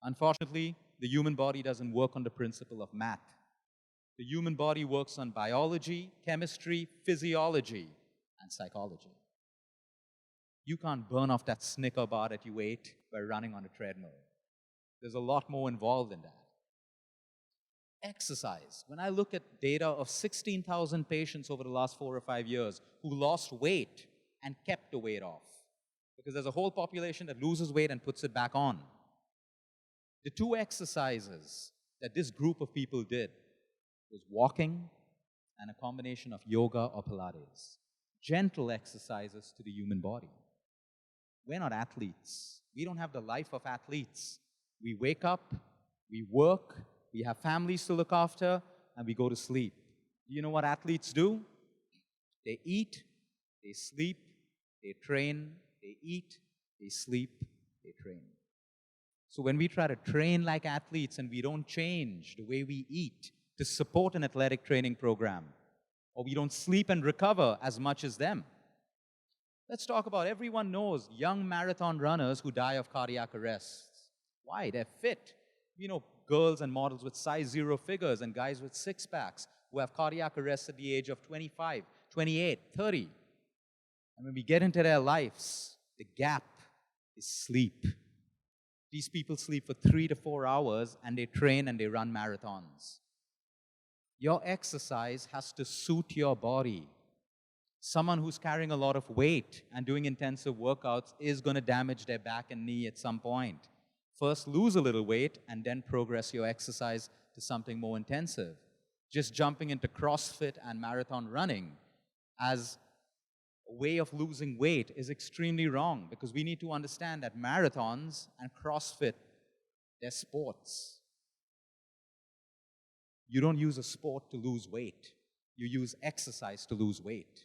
Unfortunately, the human body doesn't work on the principle of math. The human body works on biology, chemistry, physiology, and psychology. You can't burn off that Snicker bar that you ate by running on a treadmill. There's a lot more involved in that. Exercise. When I look at data of 16,000 patients over the last 4 or 5 years who lost weight and kept the weight off, because there's a whole population that loses weight and puts it back on. The two exercises that this group of people did was walking and a combination of yoga or Pilates. Gentle exercises to the human body. We're not athletes. We don't have the life of athletes. We wake up, we work, we have families to look after, and we go to sleep. You know what athletes do? They eat, they sleep, they train, they eat, they sleep, they train. So when we try to train like athletes and we don't change the way we eat to support an athletic training program, or we don't sleep and recover as much as them, let's talk about, everyone knows young marathon runners who die of cardiac arrests. Why? They're fit. You know, girls and models with size 0 figures and guys with six-packs who have cardiac arrests at the age of 25, 28, 30. And when we get into their lives, the gap is sleep. These people sleep for 3 to 4 hours and they train and they run marathons. Your exercise has to suit your body. Someone who's carrying a lot of weight and doing intensive workouts is going to damage their back and knee at some point. First, lose a little weight and then progress your exercise to something more intensive. Just jumping into CrossFit and marathon running as a way of losing weight is extremely wrong, because we need to understand that marathons and CrossFit, they're sports. You don't use a sport to lose weight. You use exercise to lose weight.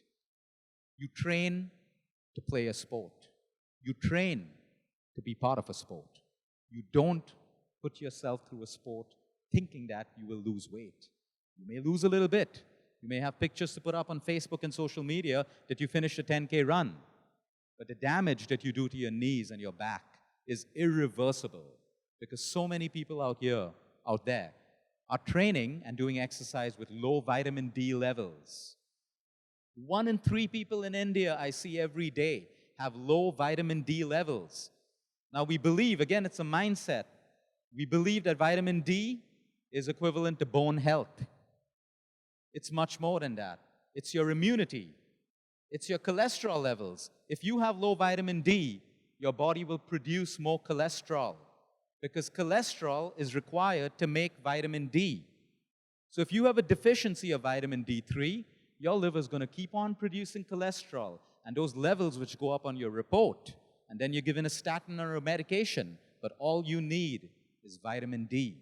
You train to play a sport. You train to be part of a sport. You don't put yourself through a sport thinking that you will lose weight. You may lose a little bit. You may have pictures to put up on Facebook and social media that you finished a 10K run. But the damage that you do to your knees and your back is irreversible, because so many people out there, are training and doing exercise with low vitamin D levels. 1 in 3 people in India I see every day have low vitamin D levels. Now we believe, again, it's a mindset. We believe that vitamin D is equivalent to bone health. It's much more than that. It's your immunity. It's your cholesterol levels. If you have low vitamin D, your body will produce more cholesterol, because cholesterol is required to make vitamin D. So if you have a deficiency of vitamin D3, your liver is going to keep on producing cholesterol, and those levels which go up on your report, and then you're given a statin or a medication, but all you need is vitamin D.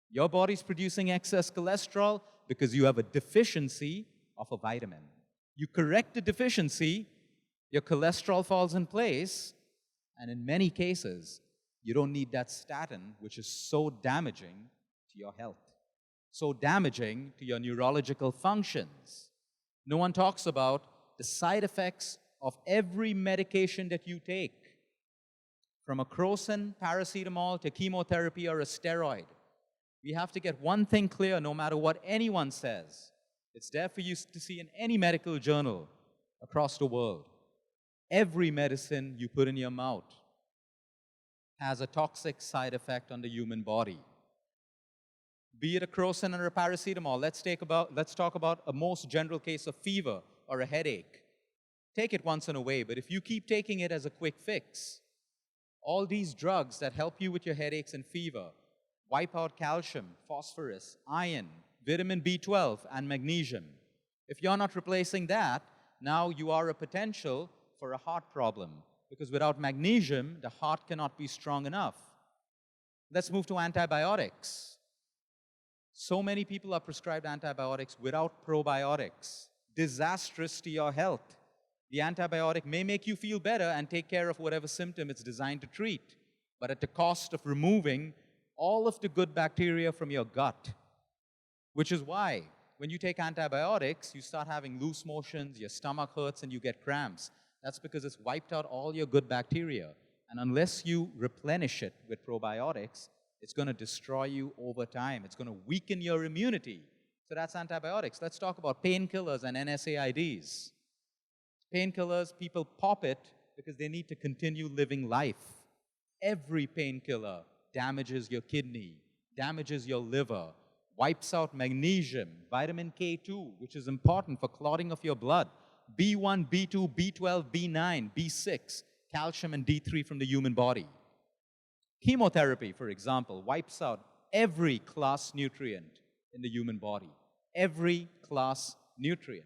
Your body's producing excess cholesterol because you have a deficiency of a vitamin. You correct the deficiency, your cholesterol falls in place, and in many cases, you don't need that statin, which is so damaging to your health, so damaging to your neurological functions. No one talks about the side effects of every medication that you take, from a Crocin, paracetamol, to chemotherapy or a steroid. We have to get one thing clear, no matter what anyone says. It's there for you to see in any medical journal across the world. Every medicine you put in your mouth has a toxic side effect on the human body. Be it a Crocin or a paracetamol, let's talk about a most general case of fever or a headache. Take it once in a way, but if you keep taking it as a quick fix, all these drugs that help you with your headaches and fever wipe out calcium, phosphorus, iron, vitamin B12, and magnesium. If you're not replacing that, now you are a potential for a heart problem, because without magnesium, the heart cannot be strong enough. Let's move to antibiotics. So many people are prescribed antibiotics without probiotics. Disastrous to your health. The antibiotic may make you feel better and take care of whatever symptom it's designed to treat, but at the cost of removing all of the good bacteria from your gut. Which is why when you take antibiotics, you start having loose motions, your stomach hurts, and you get cramps. That's because it's wiped out all your good bacteria. And unless you replenish it with probiotics, it's going to destroy you over time. It's going to weaken your immunity. So that's antibiotics. Let's talk about painkillers and NSAIDs. Painkillers, people pop it because they need to continue living life. Every painkiller damages your kidney, damages your liver, wipes out magnesium, vitamin K2, which is important for clotting of your blood, B1, B2, B12, B9, B6, calcium and D3 from the human body. Chemotherapy, for example, wipes out every class nutrient in the human body. Every class nutrient.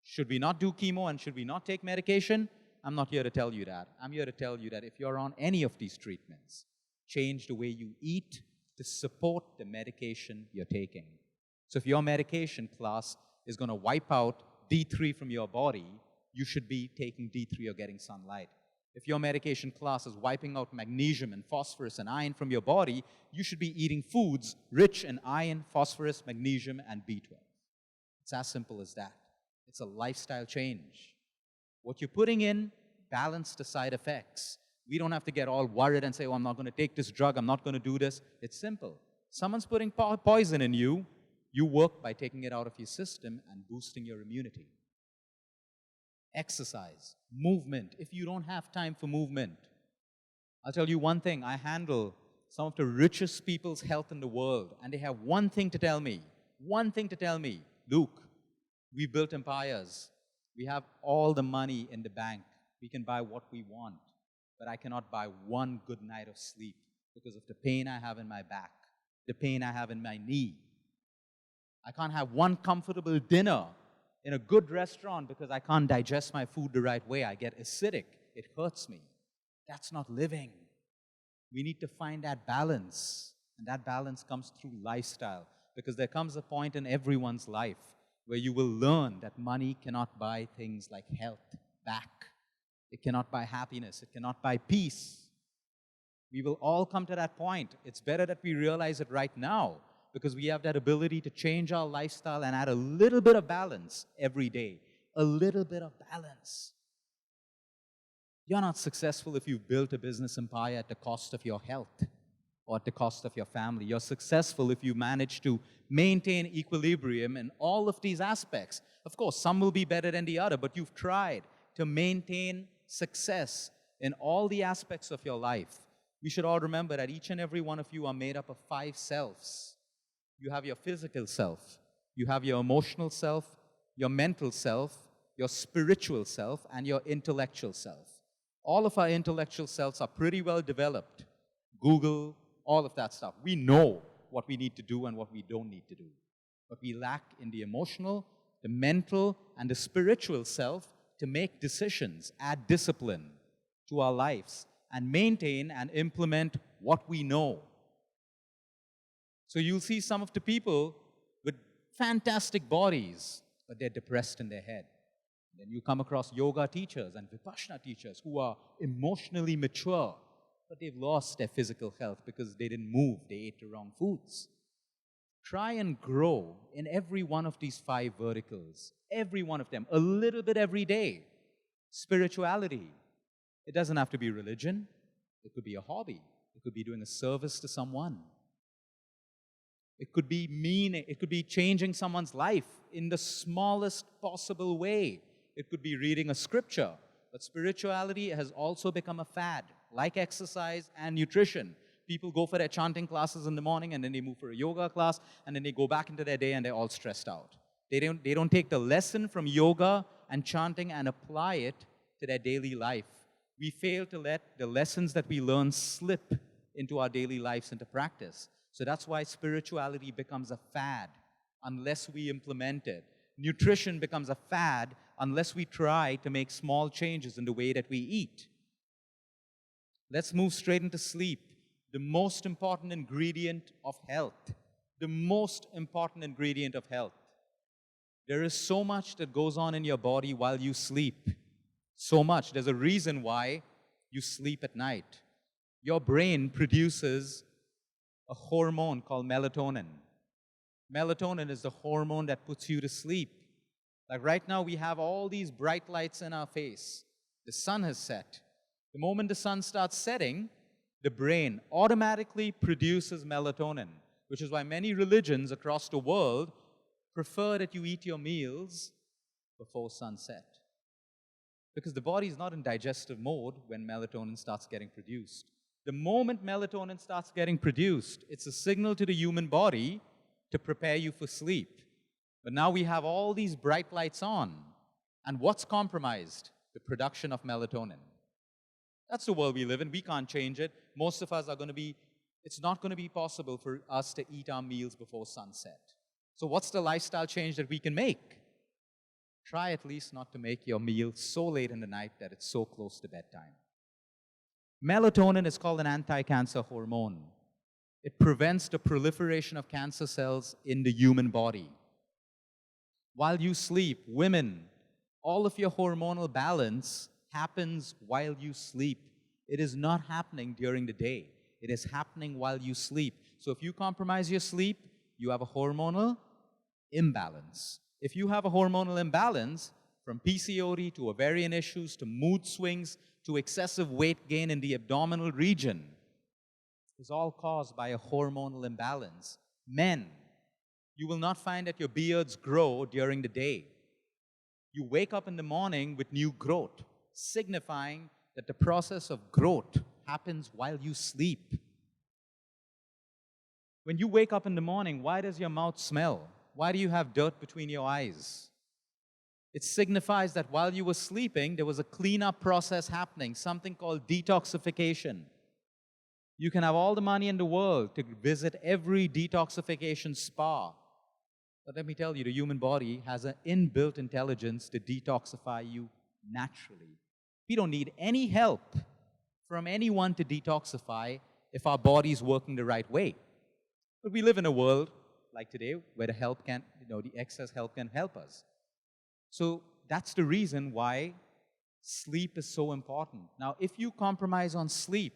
Should we not do chemo and should we not take medication? I'm not here to tell you that. I'm here to tell you that if you're on any of these treatments, change the way you eat to support the medication you're taking. So if your medication class is going to wipe out D3 from your body, you should be taking D3 or getting sunlight. If your medication class is wiping out magnesium and phosphorus and iron from your body, you should be eating foods rich in iron, phosphorus, magnesium, and B12. It's as simple as that. It's a lifestyle change. What you're putting in, balance the side effects. We don't have to get all worried and say, oh, I'm not going to take this drug, I'm not going to do this. It's simple. Someone's putting poison in you, you work by taking it out of your system and boosting your immunity. Exercise, movement, if you don't have time for movement. I'll tell you one thing, I handle some of the richest people's health in the world, and they have one thing to tell me, Luke, we built empires. We have all the money in the bank. We can buy what we want, but I cannot buy one good night of sleep because of the pain I have in my back, the pain I have in my knee. I can't have one comfortable dinner in a good restaurant because I can't digest my food the right way. I get acidic. It hurts me. That's not living. We need to find that balance, and that balance comes through lifestyle, because there comes a point in everyone's life where you will learn that money cannot buy things like health back. It cannot buy happiness. It cannot buy peace. We will all come to that point. It's better that we realize it right now, because we have that ability to change our lifestyle and add a little bit of balance every day. A little bit of balance. You're not successful if you've built a business empire at the cost of your health or at the cost of your family. You're successful if you manage to maintain equilibrium in all of these aspects. Of course, some will be better than the other, but you've tried to maintain success in all the aspects of your life. We should all remember that each and every one of you are made up of 5 selves. You have your physical self, you have your emotional self, your mental self, your spiritual self, and your intellectual self. All of our intellectual selves are pretty well developed. Google, all of that stuff. We know what we need to do and what we don't need to do. But we lack in the emotional, the mental, and the spiritual self to make decisions, add discipline to our lives, and maintain and implement what we know. So you'll see some of the people with fantastic bodies, but they're depressed in their head. Then you come across yoga teachers and Vipassana teachers who are emotionally mature, but they've lost their physical health because they didn't move, they ate the wrong foods. Try and grow in every one of these 5 verticals, every one of them, a little bit every day. Spirituality. It doesn't have to be religion. It could be a hobby. It could be doing a service to someone. It could be meaning. It could be changing someone's life in the smallest possible way. It could be reading a scripture. But spirituality has also become a fad, like exercise and nutrition. People go for their chanting classes in the morning, and then they move for a yoga class, and then they go back into their day, and they're all stressed out. They don't take the lesson from yoga and chanting and apply it to their daily life. We fail to let the lessons that we learn slip into our daily lives, into practice. So that's why spirituality becomes a fad unless we implement it. Nutrition becomes a fad unless we try to make small changes in the way that we eat. Let's move straight into sleep, the most important ingredient of health. The most important ingredient of health. There is so much that goes on in your body while you sleep. So much. There's a reason why you sleep at night. Your brain produces a hormone called melatonin. Melatonin is the hormone that puts you to sleep. Like right now, we have all these bright lights in our face. The sun has set. The moment the sun starts setting, the brain automatically produces melatonin, which is why many religions across the world prefer that you eat your meals before sunset. Because the body is not in digestive mode when melatonin starts getting produced. The moment melatonin starts getting produced, it's a signal to the human body to prepare you for sleep. But now we have all these bright lights on. And what's compromised? The production of melatonin. That's the world we live in. We can't change it. Most of us are going to be, it's not going to be possible for us to eat our meals before sunset. So what's the lifestyle change that we can make? Try at least not to make your meal so late in the night that it's so close to bedtime. Melatonin is called an anti-cancer hormone. It prevents the proliferation of cancer cells in the human body. While you sleep, women, all of your hormonal balance happens while you sleep. It is not happening during the day. It is happening while you sleep. So if you compromise your sleep, you have a hormonal imbalance. If you have a hormonal imbalance, from PCOD to ovarian issues to mood swings to excessive weight gain in the abdominal region, is all caused by a hormonal imbalance. Men, you will not find that your beards grow during the day. You wake up in the morning with new growth, signifying that the process of growth happens while you sleep. When you wake up in the morning, why does your mouth smell? Why do you have dirt between your eyes? It signifies that while you were sleeping, there was a cleanup process happening, something called detoxification. You can have all the money in the world to visit every detoxification spa. But let me tell you, the human body has an inbuilt intelligence to detoxify you naturally. We don't need any help from anyone to detoxify if our body is working the right way. But we live in a world like today where the help can, the excess help can help us. So that's the reason why sleep is so important. Now, if you compromise on sleep,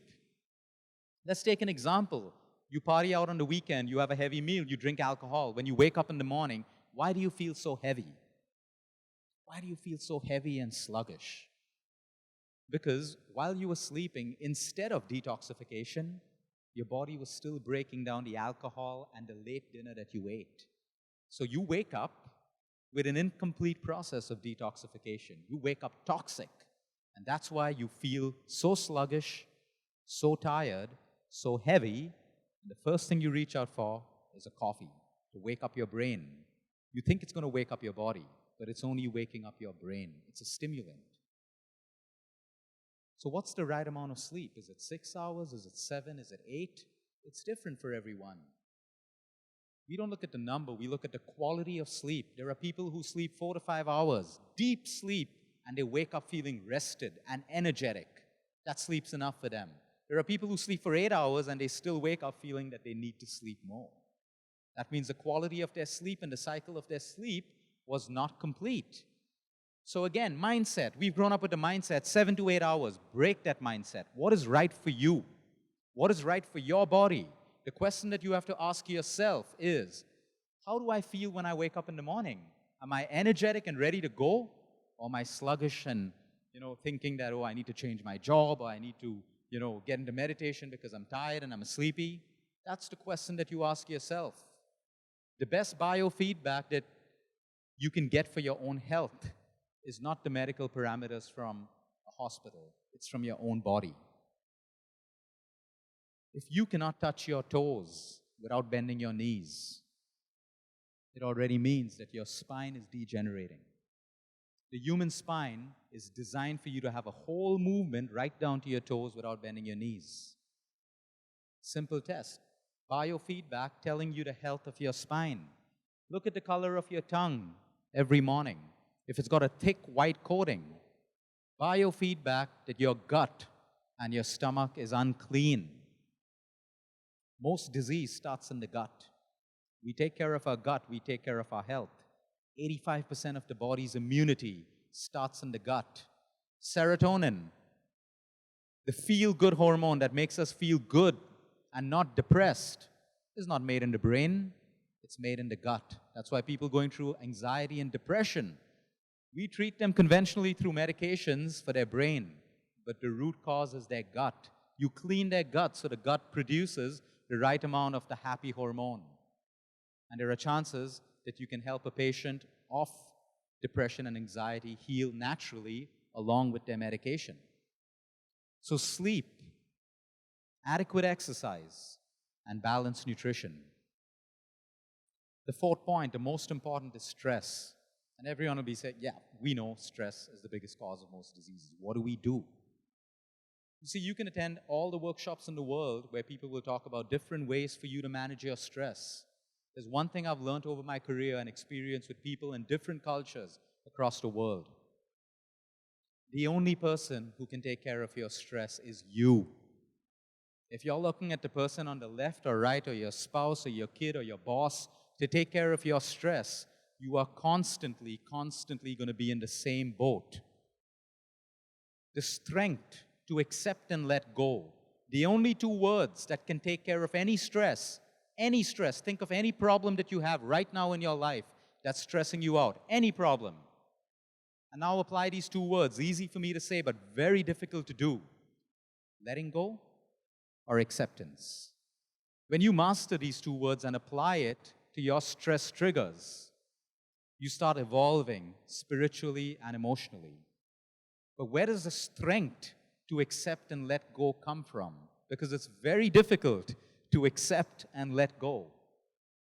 let's take an example. You party out on the weekend, you have a heavy meal, you drink alcohol. When you wake up in the morning, why do you feel so heavy? Why do you feel so heavy and sluggish? Because while you were sleeping, instead of detoxification, your body was still breaking down the alcohol and the late dinner that you ate. So you wake up with an incomplete process of detoxification. You wake up toxic. And that's why you feel so sluggish, so tired, so heavy. And the first thing you reach out for is a coffee to wake up your brain. You think it's going to wake up your body, but it's only waking up your brain. It's a stimulant. So what's the right amount of sleep? Is it 6 hours? Is it 7? Is it 8? It's different for everyone. We don't look at the number, we look at the quality of sleep. There are people who sleep 4 to 5 hours, deep sleep, and they wake up feeling rested and energetic. That sleep's enough for them. There are people who sleep for 8 hours and they still wake up feeling that they need to sleep more. That means the quality of their sleep and the cycle of their sleep was not complete. So again, mindset. We've grown up with the mindset, 7 to 8 hours. Break that mindset. What is right for you? What is right for your body? The question that you have to ask yourself is, how do I feel when I wake up in the morning? Am I energetic and ready to go? Or am I sluggish and, thinking that, I need to change my job, or I need to, get into meditation because I'm tired and I'm sleepy? That's the question that you ask yourself. The best biofeedback that you can get for your own health is not the medical parameters from a hospital. It's from your own body. If you cannot touch your toes without bending your knees, it already means that your spine is degenerating. The human spine is designed for you to have a whole movement right down to your toes without bending your knees. Simple test. Biofeedback telling you the health of your spine. Look at the color of your tongue every morning. If it's got a thick white coating, biofeedback that your gut and your stomach is unclean. Most disease starts in the gut. We take care of our gut, we take care of our health. 85% of the body's immunity starts in the gut. Serotonin, the feel-good hormone that makes us feel good and not depressed, is not made in the brain, it's made in the gut. That's why people going through anxiety and depression, we treat them conventionally through medications for their brain. but the root cause is their gut. You clean their gut so the gut produces the right amount of the happy hormone. And there are chances that you can help a patient of depression and anxiety heal naturally along with their medication. So sleep, adequate exercise, and balanced nutrition. The fourth point, the most important, is stress. And everyone will be saying, yeah, we know stress is the biggest cause of most diseases. What do we do? You see, you can attend all the workshops in the world where people will talk about different ways for you to manage your stress. There's one thing I've learned over my career and experience with people in different cultures across the world. The only person who can take care of your stress is you. If you're looking at the person on the left or right, or your spouse or your kid or your boss to take care of your stress, you are constantly going to be in the same boat. The strength to accept and let go. The only two words that can take care of any stress, think of any problem that you have right now in your life that's stressing you out, any problem. And now apply these two words, easy for me to say, but very difficult to do. Letting go or acceptance. When you master these two words and apply it to your stress triggers, you start evolving spiritually and emotionally. But where does the strength to accept and let go come from? Because it's very difficult to accept and let go.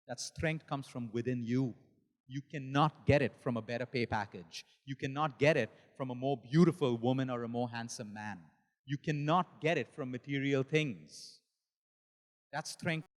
That strength comes from within you. You cannot get it from a better pay package. You cannot get it from a more beautiful woman or a more handsome man. You cannot get it from material things. That strength